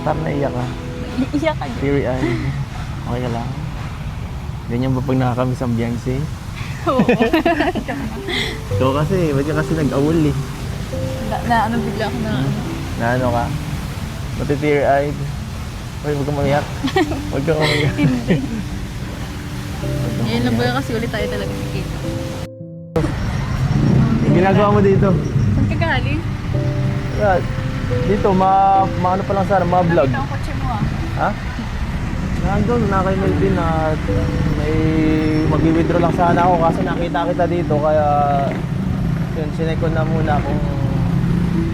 Parang naiyak ka. Iiyak ka dyan. Teary-eyed. Okay ka lang. Ganyan ba pag nakakamiss ang Beyonce? Oo. Ikaw kasi, ba't ka kasi nag-awol eh? Ano bigla ako na ano. Na ano ka? Mati-teary-eyed. Uy, huwag kang umiyak. Huwag kang umiyak. Hindi. Ngayon lang ba kasi ulit tayo talaga nakikita. Ang ginagawa mo dito? Saan ka galing? Wala. Dito, ano pa lang sana, vlog. Nakita ang kotse mo ah. Ha? Nandun, na kay Melvin at may mag-withdraw lang sana ako kasi nakita kita dito kaya yun, sinek ko na muna kung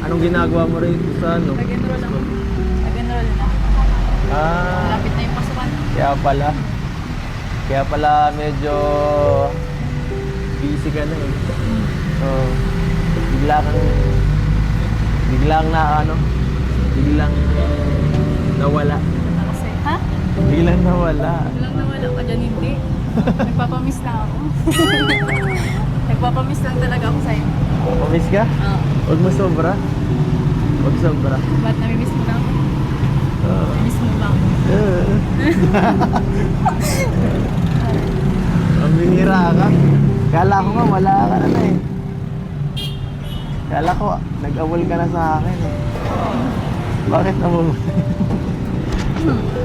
anong ginagawa mo rin sa ano. Nag-enroll ako. Nag-enroll na. Malapit na yung pasukan. Kaya pala medyo busy ka na eh. So, biglang nawala. Kasi, ha? Biglang nawala. Walang nawala ka dyan, hindi. Nagpapamiss na ako. Nagpapamiss lang talaga ako sa'yo. Pamiss ka? Oo. Huwag mo sobra. Huwag sobra. Ba't namimiss mo na ako? Namimiss mo ba ako? Ang bihira ka. Kala ko nga wala ka na eh. Kala ko nag-awol ka na sa akin eh. Bakit namumula?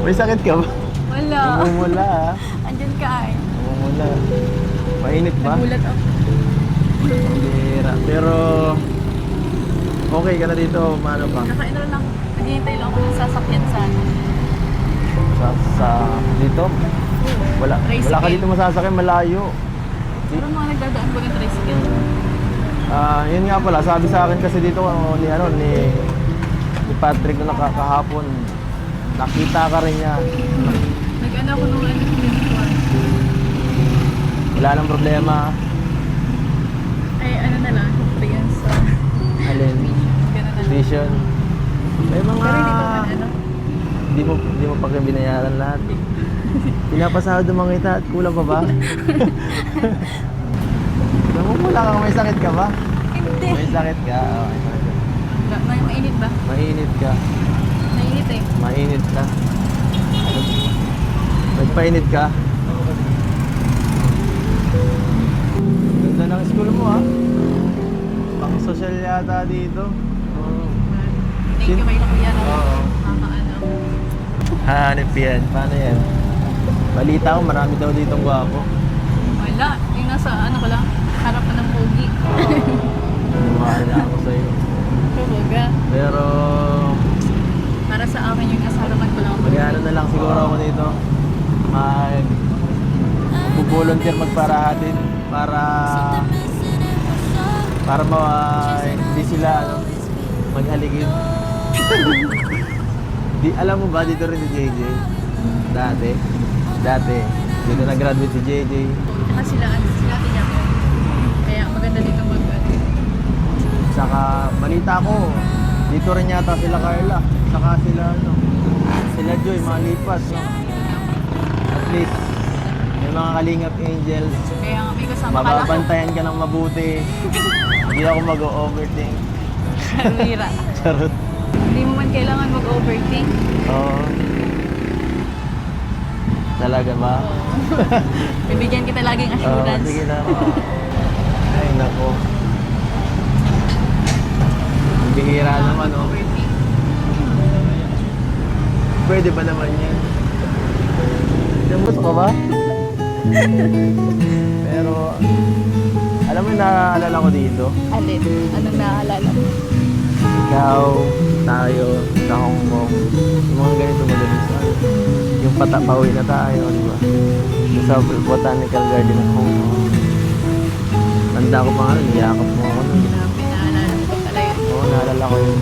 May sakit ka ba? Wala. Namumula ah. Andyan ka ay. Namumula. Mainit ba? Nagulat ako. Ang bihira. Pero okay ka na dito, paano pa? Naka-enroll lang. Naghihintay lang ako ng sasakyan sa ano. Sa dito? Wala Tricycle. ka dito masasakyan, malayo. Pero mga nagdadaan ko ng tricycle. Yun nga pala, sabi sa akin kasi dito ni Patrick na nakakahapon. Nakita ka rin niya. Nag-ano ako nung ano, Wala nang problema. ay ano na lang, experience sa Alin? gano'n na lang. Vision. May mga Pero hindi pa man ano. Hindi mo pa binayaran lahat. Pinapasahod ng mga kita at kulang pa ba? Namumula ka, may sakit ka ba? Hindi. May sakit ka? Oo, may sakit ka. Mainit ba? Mainit ka. Mainit eh. Mainit ka. Nagpainit ka? Ganda ng school mo ha. Pang social yata dito. Oo. Thank you kay Kuya na. Oo. Kakaano. Hanip yan. Paano yan? Balita ko, marami daw ditong gwapo. Wala. Yung nasa ano ko lang, harapan ng pogi. Lumahan na ako sa'yo. Kumbaga. Pero, Para sa akin yung nasa harapan ko lang. mag-ano na lang siguro ako dito. Mag-volunteer magparahatin para hindi sila maghaligid. Alam mo ba dito rin si JJ? Dati. Dito nag-graduate si JJ. Saka sila tiyak. Kaya maganda dito mag-ano. Saka balita ko, dito rin yata sila Carla. Saka sila Joy, malipas, no? At least, may mga kalingap angels. Kaya nga may kasama ka lang. Mababantayan ka ng mabuti. Hindi ako mag-overthink. Karira. Charot. Hindi mo man kailangan mag-overthink. Oo. Talaga ba? Bibigyan kita laging assurance. Sige na. Ay, nako. Ang bihira naman, oh. Overthink. Pwede ba naman yan? Gusto ka ba? Pero, alam mo yung naaalala ko dito? Alin? Anong naaalala mo? Ikaw, tayo, sa Hong Kong. Yung mga ganito madalis. Yung pauwi na tayo, di ba? Yung sa Botanical Garden ng Hong Kong. Tanda ko pa nga, niyakap mo ako nun. Grabe, naalala mo pa pala yun. Oo, naalala ko yun.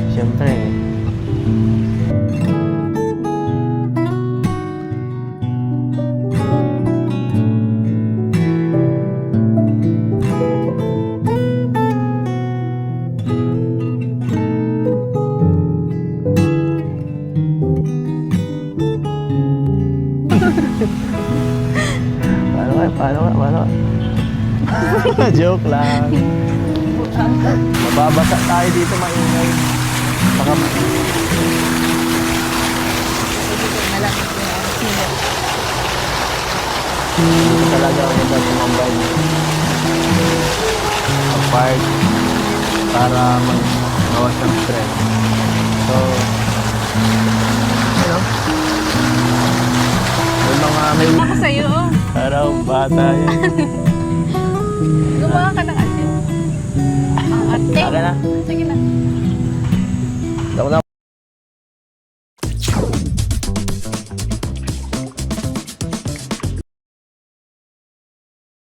Siyempre. Paano? Joke lang. Mababasa tayo dito, maingay. Saka, Dito na lang yung sila. dito talaga ako nila tumambay. Apart para mag-gawas ng stress. So, ano? May Ako sa'yo, oh. araw, bata yun. Gumawa ka ng ate. Ang ate. Saka na. Sige na. Ako na.